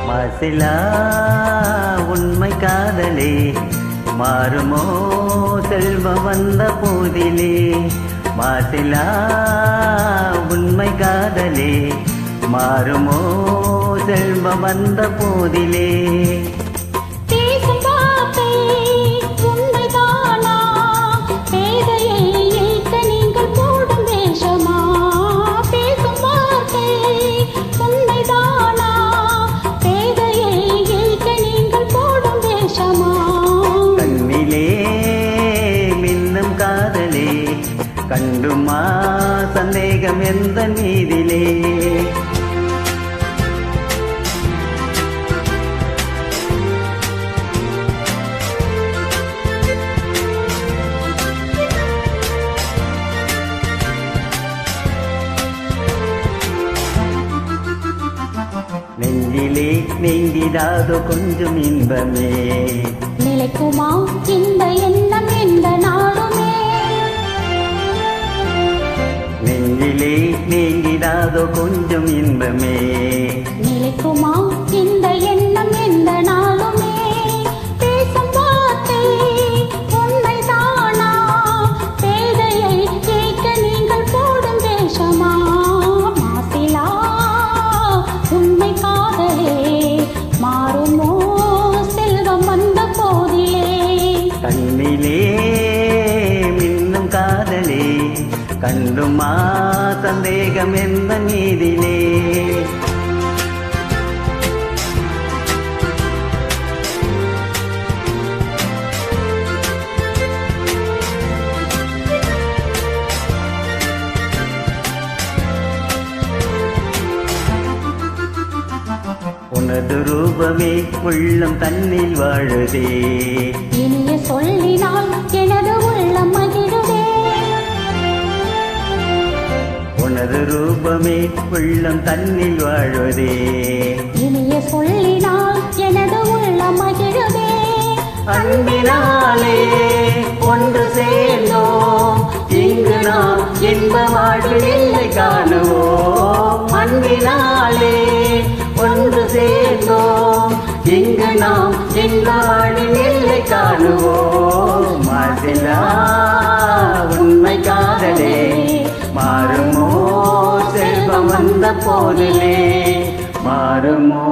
மாசிலா உண்மை காதலே மாறுமோ செல்வம் வந்த போதிலே. மாசிலா உண்மை காதலே மாறுமோ செல்வம் வந்த போதிலே. கண்டுமா சந்தேகம் எந்த மீதிலே. நெஞ்சிலே நீங்கிடாதோ கொஞ்சம் இன்பமே நிலைக்குமா இந்த எண்ணம் எந்த நாளுமே. நெஞ்சிலே நீங்கிடாதோ கொஞ்சம் இன்பமே நிலைக்குமா இந்த எண்ணம் எந்த நாளுமே. பேசும் வார்த்தை உண்மை தானா பேதையை கேட்க நீங்கள் போடும் வேஷமா. மாசிலா உண்மை காதலே மாறுமோ செல்வம் வந்த போதிலே. கண்ணிலே மின்னும் காதலே கண்டுமா சந்தேகம் எந்த மீதிலே. உனது ரூபமே உள்ளம் தன்னில் வாழுதே. இனிய சொல்லினால் எனது உள்ளம் மகிழுதே. உனது ரூபமே உள்ளம் தன்னில் வாழுதே. இனிய சொல்லினால் எனது உள்ளம் மகிழுதே. அன்பினாலே ஒன்று சேர்ந்தோம் இங்கு நாம் இன்ப வாழ்வில் இல்லை காணுவோம். அன்பினாலே ஒன்று சேர்ந்தோம் இங்கு நாம் இன்ப வாழ்வில் இல்லை காணுவோம். மாசிலா உண்மை காதலே மாறுமோ செல்வம் வந்த போதிலே. மாறுமோ